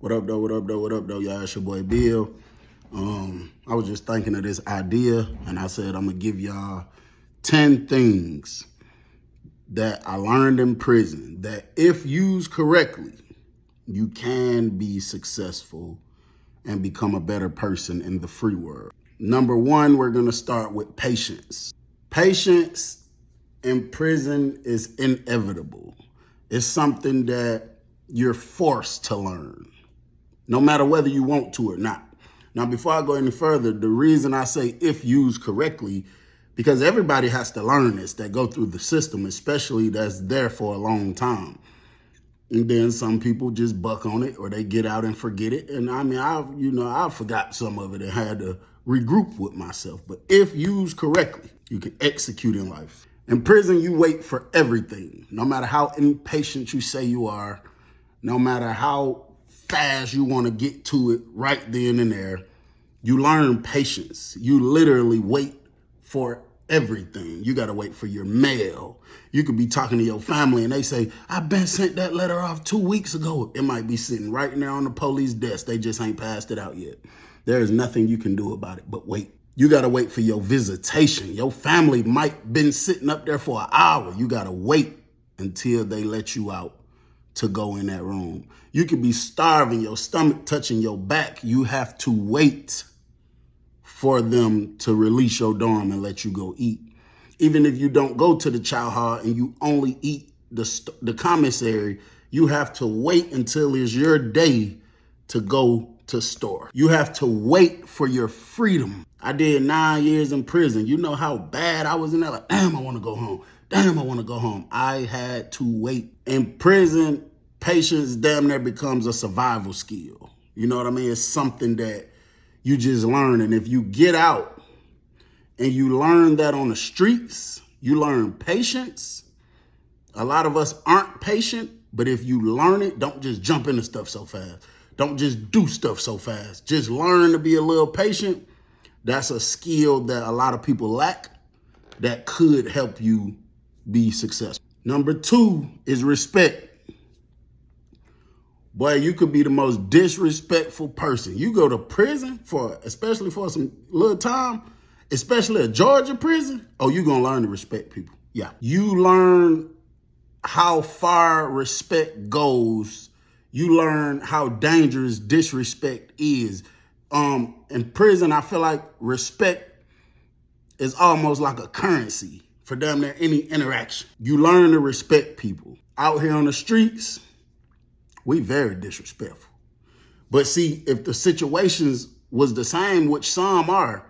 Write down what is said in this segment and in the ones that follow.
What up, though? What up, though? What up, though? Y'all, it's your boy Bill. I was just thinking of this idea, and I said I'm gonna give y'all 10 things that I learned in prison that, if used correctly, you can be successful and become a better person in the free world. Number one, we're gonna start with patience. Patience in prison is inevitable. It's something that you're forced to learn, no matter whether you want to or not. Now, before I go any further, the reason I say if used correctly, because everybody has to learn this that go through the system, especially that's there for a long time. And then some people just buck on it or they get out and forget it. And I mean, I forgot some of it and had to regroup with myself. But if used correctly, you can execute in life. In prison, you wait for everything, no matter how impatient you say you are, no matter how fast you want to get to it right then and there. You learn patience. You literally wait for everything. You got to wait for your mail. You could be talking to your family and they say, I've been sent that letter off 2 weeks ago. It might be sitting right there on the police desk. They just ain't passed it out yet. There is nothing you can do about it but wait. You got to wait for your visitation. Your family might been sitting up there for an hour. You got to wait until they let you out to go in that room. You could be starving, your stomach touching your back. You have to wait for them to release your dorm and let you go eat. Even if you don't go to the chow hall and you only eat the commissary, you have to wait until it's your day to go to store. You have to wait for your freedom. I did 9 years in prison. You know how bad I was in there? Like, damn, I want to go home. Damn, I want to go home. I had to wait. In prison, patience damn near becomes a survival skill. You know what I mean? It's something that you just learn. And if you get out and you learn that on the streets, you learn patience. A lot of us aren't patient, but if you learn it, don't just jump into stuff so fast. Don't just do stuff so fast. Just learn to be a little patient. That's a skill that a lot of people lack that could help you be successful. Number 2 is respect. Boy, you could be the most disrespectful person. You go to prison especially for some little time, especially a Georgia prison. Oh, you're going to learn to respect people. Yeah. You learn how far respect goes. You learn how dangerous disrespect is. In prison, I feel like respect is almost like a currency for damn near any interaction. You learn to respect people. Out here on the streets, we very disrespectful. But see, if the situations was the same, which some are,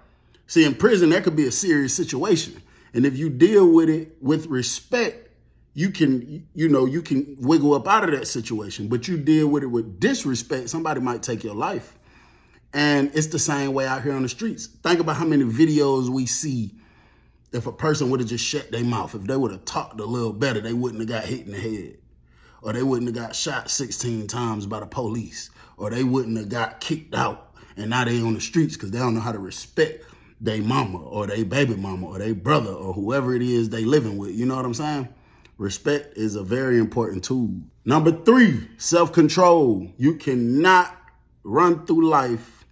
see, in prison, that could be a serious situation. And if you deal with it with respect, you can wiggle up out of that situation. But you deal with it with disrespect, somebody might take your life. And it's the same way out here on the streets. Think about how many videos we see. If a person would have just shut their mouth, if they would have talked a little better, they wouldn't have got hit in the head. Or they wouldn't have got shot 16 times by the police. Or they wouldn't have got kicked out. And now they on the streets because they don't know how to respect their mama or their baby mama or their brother or whoever it is they living with. You know what I'm saying? Respect is a very important tool. Number 3, self-control. You cannot run through life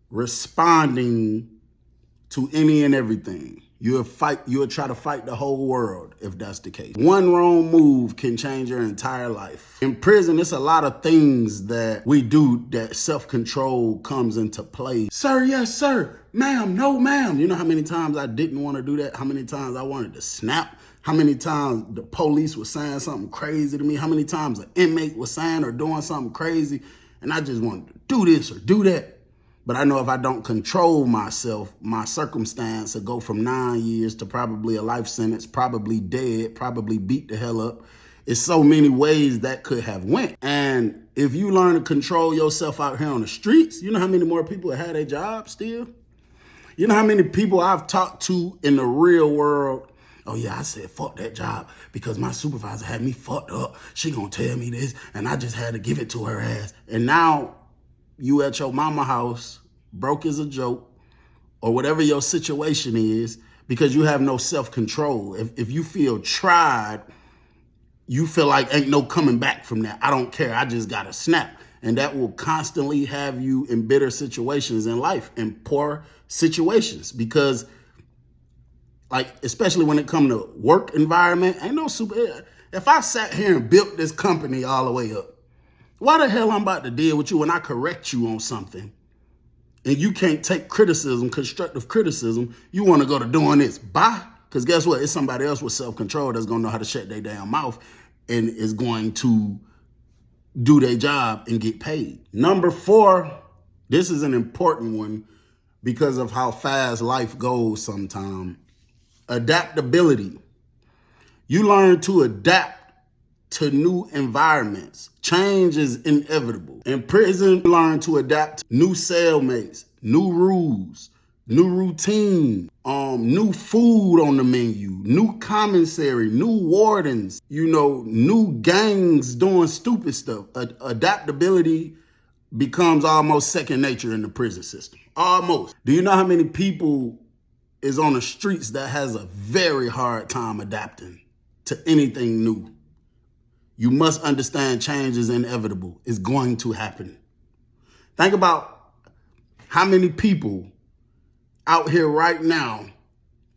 responding to any and everything. You'll try to fight the whole world if that's the case. One wrong move can change your entire life. In prison, it's a lot of things that we do that self-control comes into play. Sir, yes, sir. Ma'am, no, ma'am. You know how many times I didn't want to do that? How many times I wanted to snap? How many times the police was saying something crazy to me? How many times an inmate was saying or doing something crazy? And I just wanted to do this or do that. But I know if I don't control myself, my circumstance will go from 9 years to probably a life sentence, probably dead, probably beat the hell up. It's so many ways that could have went. And if you learn to control yourself out here on the streets, you know how many more people have their jobs still? You know how many people I've talked to in the real world? Oh yeah, I said, fuck that job because my supervisor had me fucked up. She gonna tell me this and I just had to give it to her ass. And now you at your mama house, broke as a joke, or whatever your situation is, because you have no self-control. If you feel tried, you feel like ain't no coming back from that. I don't care. I just got to snap. And that will constantly have you in bitter situations in life, in poor situations, because like, especially when it comes to work environment, ain't no super, if I sat here and built this company all the way up, why the hell I'm about to deal with you when I correct you on something and you can't take criticism, constructive criticism, you want to go to doing this. Bye. Because guess what? It's somebody else with self-control that's going to know how to shut their damn mouth and is going to do their job and get paid. Number 4, this is an important one because of how fast life goes sometimes. Adaptability. You learn to adapt to new environments. Change is inevitable. In prison, you learn to adapt to new cellmates, new rules, new routine, new food on the menu, new commissary, new wardens, new gangs doing stupid stuff. Adaptability becomes almost second nature in the prison system. Almost. Do you know how many people is on the streets that has a very hard time adapting to anything new? You must understand change is inevitable. It's going to happen. Think about how many people out here right now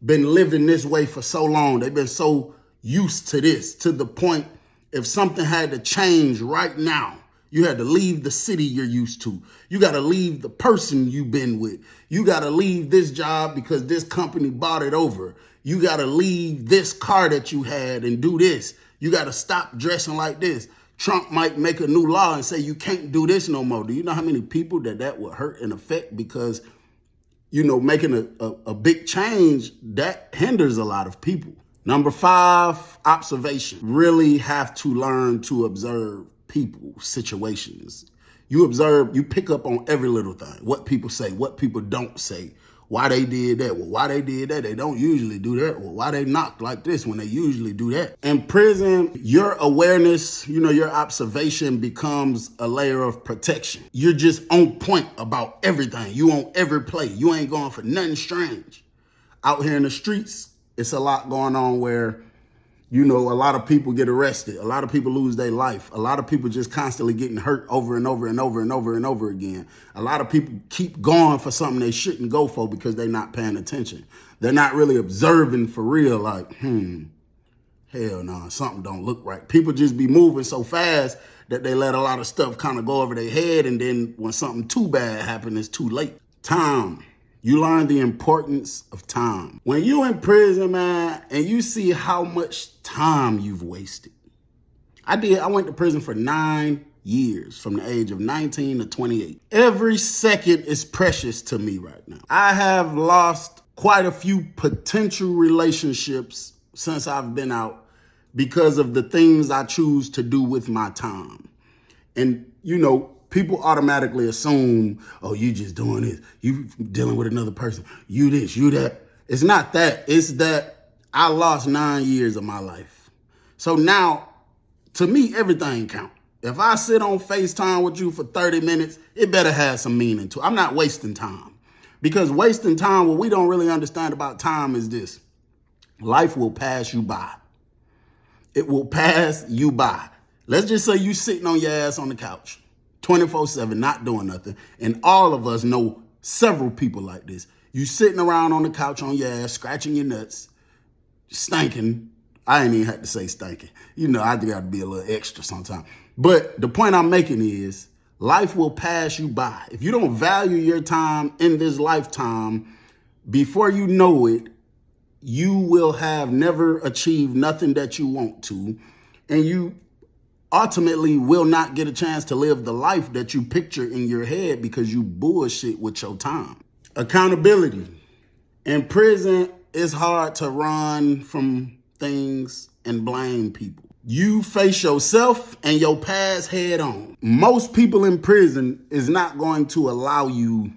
been living this way for so long. They've been so used to this, to the point if something had to change right now, you had to leave the city you're used to. You got to leave the person you've been with. You got to leave this job because this company bought it over. You got to leave this car that you had and do this. You got to stop dressing like this. Trump might make a new law and say you can't do this no more. Do you know how many people that would hurt and affect? Because, making a big change, that hinders a lot of people. Number 5, observation. Really have to learn to observe people, situations. You pick up on every little thing. What people say, what people don't say. Why they did that? Well, why they did that? They don't usually do that. Well, why they knocked like this when they usually do that? In prison, your awareness, your observation becomes a layer of protection. You're just on point about everything. You on every play. You ain't going for nothing strange. Out here in the streets, it's a lot going on where, a lot of people get arrested. A lot of people lose their life. A lot of people just constantly getting hurt over and over and over and over and over again. A lot of people keep going for something they shouldn't go for because they're not paying attention. They're not really observing for real, like, hell no, something don't look right. People just be moving so fast that they let a lot of stuff kind of go over their head, and then when something too bad happens, it's too late. Time. You learn the importance of time. When you in prison, man, and you see how much time you've wasted. I went to prison for 9 years, from the age of 19 to 28. Every second is precious to me right now. I have lost quite a few potential relationships since I've been out because of the things I choose to do with my time. And, people automatically assume, oh, you just doing this. You dealing with another person. You this, you that. It's not that. It's that I lost 9 years of my life. So now, to me, everything counts. If I sit on FaceTime with you for 30 minutes, it better have some meaning to it. I'm not wasting time. Because wasting time, what we don't really understand about time is this. Life will pass you by. It will pass you by. Let's just say you sitting on your ass on the couch. 24/7, not doing nothing. And all of us know several people like this. You sitting around on the couch on your ass, scratching your nuts, stinking. I ain't even had to say stinking. I got to be a little extra sometimes. But the point I'm making is life will pass you by. If you don't value your time in this lifetime, before you know it, you will have never achieved nothing that you want to. And you ultimately will not get a chance to live the life that you picture in your head because you bullshit with your time. Accountability. In prison, it's hard to run from things and blame people. You face yourself and your past head on. Most people in prison is not going to allow you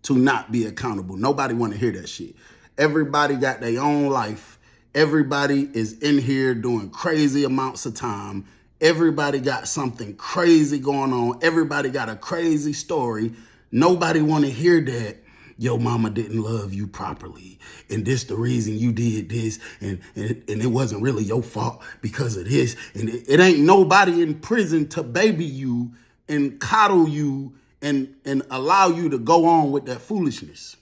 to not be accountable. Nobody want to hear that shit. Everybody got their own life. Everybody is in here doing crazy amounts of time. Everybody got something crazy going on. Everybody got a crazy story. Nobody want to hear that your mama didn't love you properly. And this the reason you did this. And it wasn't really your fault because of this. And it ain't nobody in prison to baby you and coddle you and allow you to go on with that foolishness.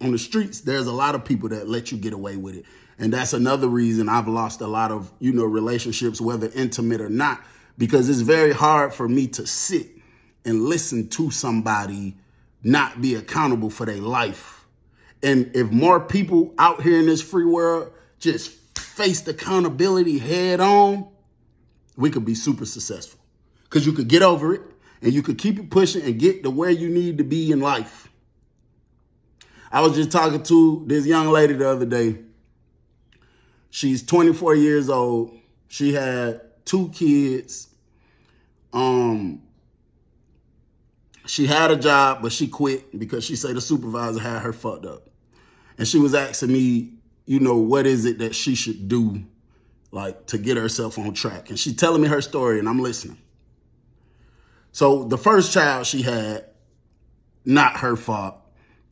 On the streets, there's a lot of people that let you get away with it. And that's another reason I've lost a lot of, relationships, whether intimate or not, because it's very hard for me to sit and listen to somebody not be accountable for their life. And if more people out here in this free world just faced accountability head on, we could be super successful. Because you could get over it and you could keep it pushing and get to where you need to be in life. I was just talking to this young lady the other day. She's 24 years old. She had 2 kids. She had a job, but she quit because she said the supervisor had her fucked up. And she was asking me, what is it that she should do, like, to get herself on track? And she telling me her story, and I'm listening. So the first child she had, not her fault.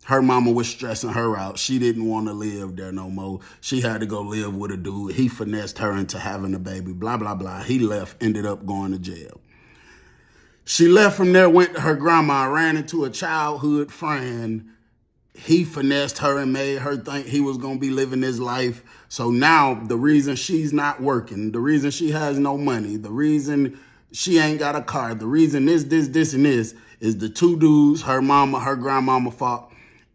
Her mama was stressing her out. She didn't want to live there no more. She had to go live with a dude. He finessed her into having a baby, blah, blah, blah. He left, ended up going to jail. She left from there, went to her grandma, ran into a childhood friend. He finessed her and made her think he was going to be living his life. So now the reason she's not working, the reason she has no money, the reason she ain't got a car, the reason this, and this is the 2 dudes, her mama, her grandmama fault.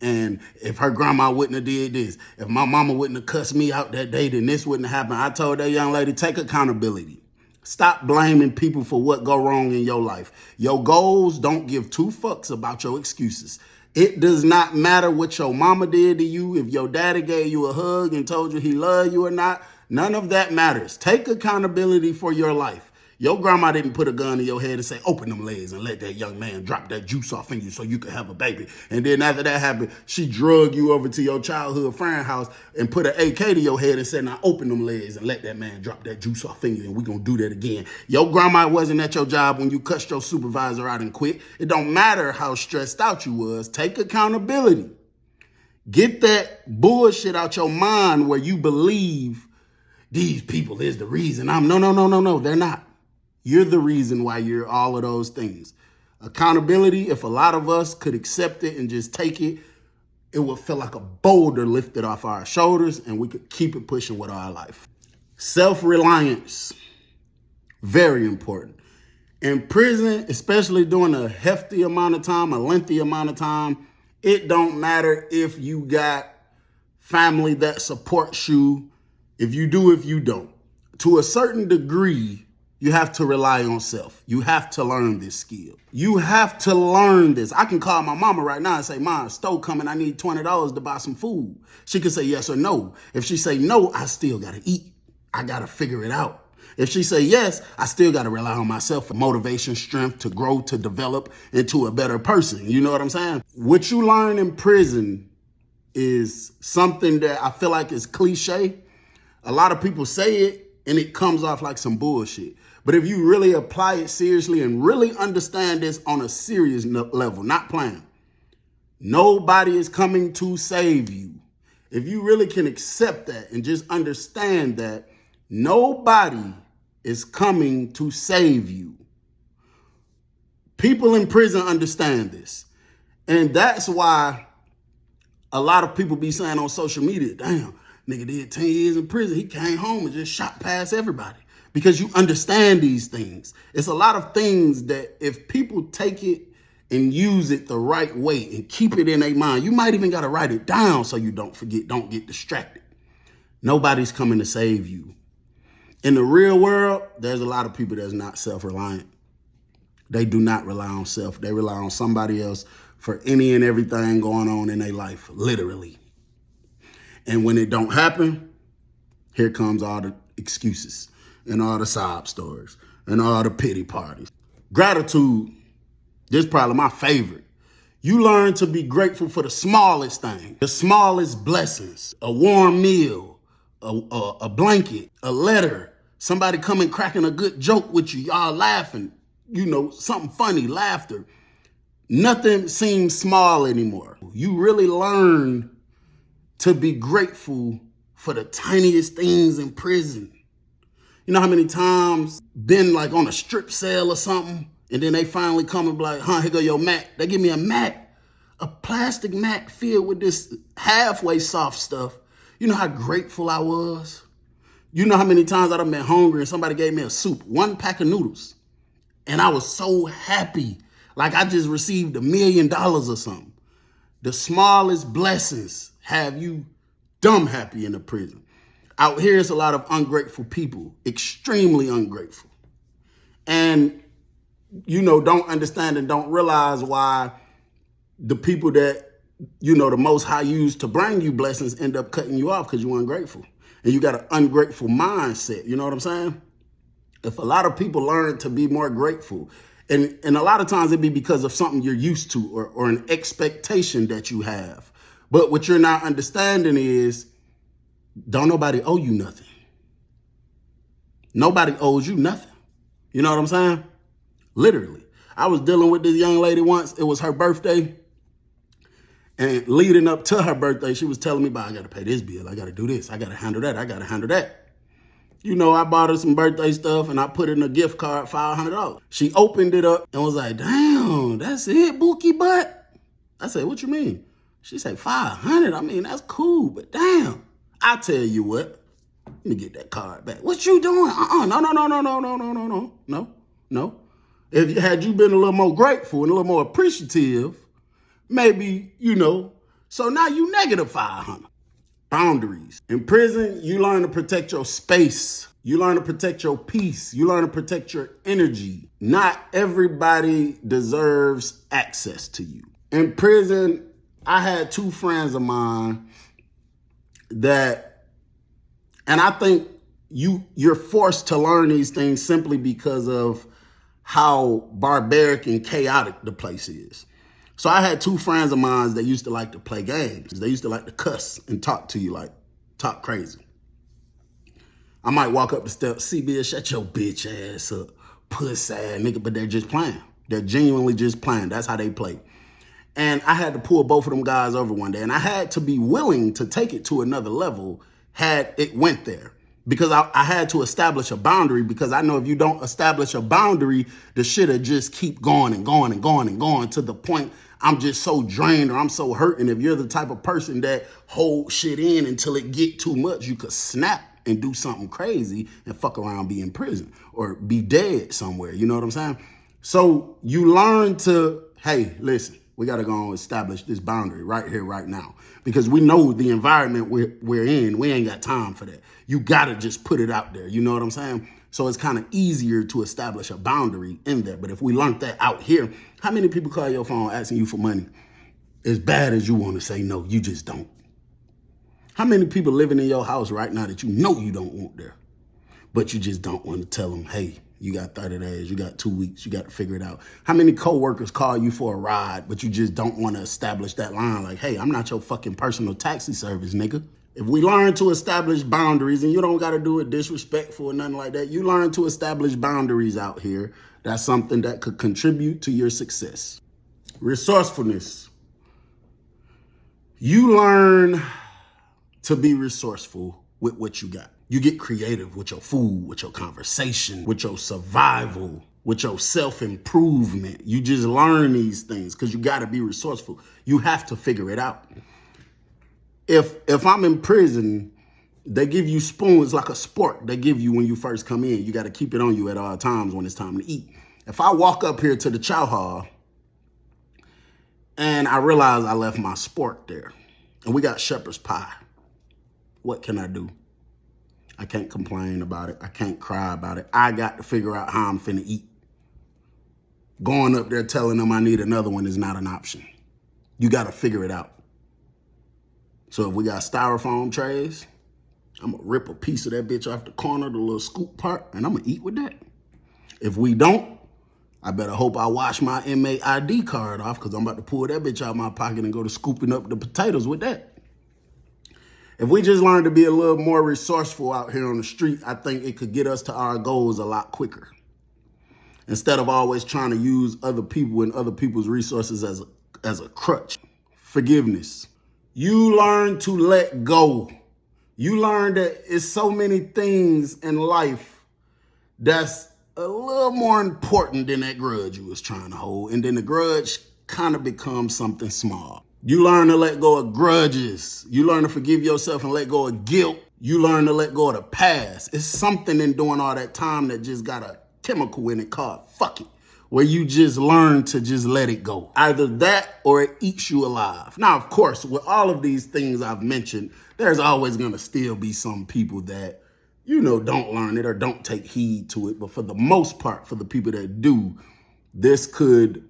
And if her grandma wouldn't have did this, if my mama wouldn't have cussed me out that day, then this wouldn't have happened. I told that young lady, take accountability. Stop blaming people for what go wrong in your life. Your goals don't give 2 fucks about your excuses. It does not matter what your mama did to you, if your daddy gave you a hug and told you he loved you or not. None of that matters. Take accountability for your life. Your grandma didn't put a gun in your head and say, open them legs and let that young man drop that juice off in you so you can have a baby. And then after that happened, she drug you over to your childhood friend house and put an AK to your head and said, now open them legs and let that man drop that juice off in you and we're going to do that again. Your grandma wasn't at your job when you cussed your supervisor out and quit. It don't matter how stressed out you was. Take accountability. Get that bullshit out your mind where you believe these people is the reason No, they're not. You're the reason why you're all of those things. Accountability, if a lot of us could accept it and just take it, it would feel like a boulder lifted off our shoulders and we could keep it pushing with our life. Self-reliance, very important. In prison, especially during a hefty amount of time, a lengthy amount of time, it don't matter if you got family that supports you, if you do, if you don't. To a certain degree, you have to rely on self. You have to learn this skill. You have to learn this. I can call my mama right now and say, Mom, stove coming, I need $20 to buy some food. She can say yes or no. If she say no, I still gotta eat. I gotta figure it out. If she say yes, I still gotta rely on myself for motivation, strength to grow, to develop into a better person. You know what I'm saying? What you learn in prison is something that I feel like is cliche. A lot of people say it and it comes off like some bullshit. But if you really apply it seriously and really understand this on a serious level, not playing, nobody is coming to save you. If you really can accept that and just understand that nobody is coming to save you. People in prison understand this. And that's why a lot of people be saying on social media, damn, nigga did 10 years in prison. He came home and just shot past everybody. Because you understand these things. It's a lot of things that if people take it and use it the right way and keep it in their mind, you might even got to write it down so you don't forget, don't get distracted. Nobody's coming to save you. In the real world, there's a lot of people that's not self-reliant. They do not rely on self. They rely on somebody else for any and everything going on in their life, literally. And when it don't happen, here comes all the excuses and all the sob stories and all the pity parties. Gratitude, this is probably my favorite. You learn to be grateful for the smallest thing, the smallest blessings, a warm meal, a blanket, a letter, somebody coming cracking a good joke with you, y'all laughing, something funny, laughter. Nothing seems small anymore. You really learn to be grateful for the tiniest things in prison. You know how many times been like on a strip sale or something And then they finally come and be like, here go your mat. They give me a mat, a plastic mat filled with this halfway soft stuff. You know how grateful I was? You know how many times I've been hungry and somebody gave me a soup, 1 pack of noodles. And I was so happy, like I just received $1 million or something. The smallest blessings have you dumb happy in the prison. Out here, it's a lot of ungrateful people, extremely ungrateful. And, don't understand and don't realize why the people that, the Most High used to bring you blessings end up cutting you off because you're ungrateful. And you got an ungrateful mindset. You know what I'm saying? If a lot of people learn to be more grateful, and a lot of times it'd be because of something you're used to or an expectation that you have. But what you're not understanding is don't nobody owe you nothing. Nobody owes you nothing. You know what I'm saying? Literally. I was dealing with this young lady once. It was her birthday. And leading up to her birthday, she was telling me about, I got to pay this bill. I got to do this. I got to handle that. I got to handle that. I bought her some birthday stuff and I put in a gift card, $500. She opened it up and was like, damn, that's it, Bookie butt? I said, what you mean? She said, 500. I mean, that's cool, but damn. I tell you what, let me get that card back. What you doing? No. Had you been a little more grateful and a little more appreciative, maybe, so now you negative 500. Boundaries. In prison, you learn to protect your space. You learn to protect your peace. You learn to protect your energy. Not everybody deserves access to you. In prison, I had 2 friends of mine that, and I think you're forced to learn these things simply because of how barbaric and chaotic the place is. So I had 2 friends of mine that used to like to play games. They used to like to cuss and talk to you, like talk crazy. I might walk up the steps, see, bitch, shut your bitch ass up, pussy ass nigga, but they're just playing. They're genuinely just playing. That's how they play. And I had to pull both of them guys over one day, and I had to be willing to take it to another level had it went there. Because I had to establish a boundary, because I know if you don't establish a boundary, the shit'll just keep going and going and going and going to the point I'm just so drained or I'm so hurt. And if you're the type of person that holds shit in until it get too much, you could snap and do something crazy and fuck around, be in prison or be dead somewhere. You know what I'm saying? So you learn to, hey, listen, we got to go and establish this boundary right here, right now, because we know the environment we're in. We ain't got time for that. You got to just put it out there. You know what I'm saying? So it's kind of easier to establish a boundary in there. But if we learned that out here, how many people call your phone asking you for money? As bad as you want to say no, you just don't. How many people living in your house right now that you know you don't want there, but you just don't want to tell them, hey, you got 30 days, you got 2 weeks, you got to figure it out. How many coworkers call you for a ride, but you just don't want to establish that line like, hey, I'm not your fucking personal taxi service, nigga. If we learn to establish boundaries, and you don't got to do it disrespectful or nothing like that, you learn to establish boundaries out here. That's something that could contribute to your success. Resourcefulness. You learn to be resourceful with what you got. You get creative with your food, with your conversation, with your survival, with your self-improvement. You just learn these things because you got to be resourceful. You have to figure it out. If I'm in prison, they give you spoons like a sport they give you when you first come in. You got to keep it on you at all times when it's time to eat. If I walk up here to the chow hall and I realize I left my sport there and we got shepherd's pie, what can I do? I can't complain about it. I can't cry about it. I got to figure out how I'm finna eat. Going up there telling them I need another one is not an option. You got to figure it out. So if we got styrofoam trays, I'm going to rip a piece of that bitch off the corner, the little scoop part, and I'm going to eat with that. If we don't, I better hope I wash my inmate ID card off because I'm about to pull that bitch out of my pocket and go to scooping up the potatoes with that. If we just learn to be a little more resourceful out here on the street, I think it could get us to our goals a lot quicker. Instead of always trying to use other people and other people's resources as a crutch. Forgiveness. You learn to let go. You learn that it's so many things in life that's a little more important than that grudge you was trying to hold. And then the grudge kind of becomes something small. You learn to let go of grudges. You learn to forgive yourself and let go of guilt. You learn to let go of the past. It's something in doing all that time that just got a chemical in it called fuck it, where you just learn to just let it go. Either that or it eats you alive. Now, of course, with all of these things I've mentioned, there's always gonna still be some people that, you know, don't learn it or don't take heed to it. But for the most part, for the people that do, this could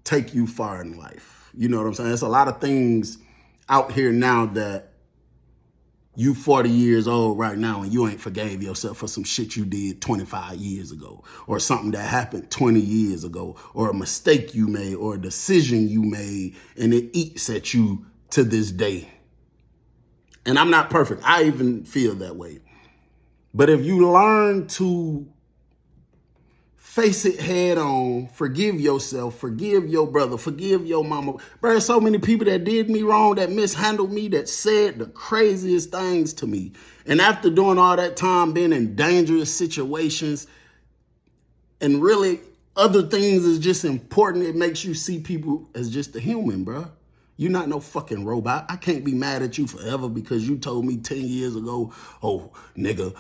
take you far in life. You know what I'm saying? There's a lot of things out here now that you 40 years old right now and you ain't forgave yourself for some shit you did 25 years ago, or something that happened 20 years ago, or a mistake you made, or a decision you made, and it eats at you to this day. And I'm not perfect. I even feel that way. But if you learn to face it head on, forgive yourself, forgive your brother, forgive your mama. Bro, there's so many people that did me wrong, that mishandled me, that said the craziest things to me. And after doing all that time being in dangerous situations, and really other things is just important, it makes you see people as just a human, bro. You're not no fucking robot. I can't be mad at you forever because you told me 10 years ago, oh, nigga,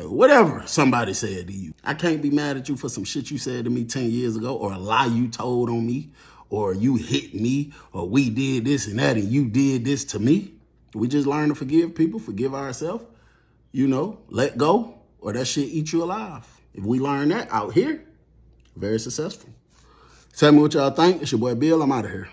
whatever somebody said to you. I can't be mad at you for some shit you said to me 10 years ago, or a lie you told on me, or you hit me, or we did this and that and you did this to me. We just learn to forgive people, forgive ourselves, you know, let go, or that shit eat you alive. If we learn that out here, very successful. Tell me what y'all think. It's your boy Bill. I'm out of here.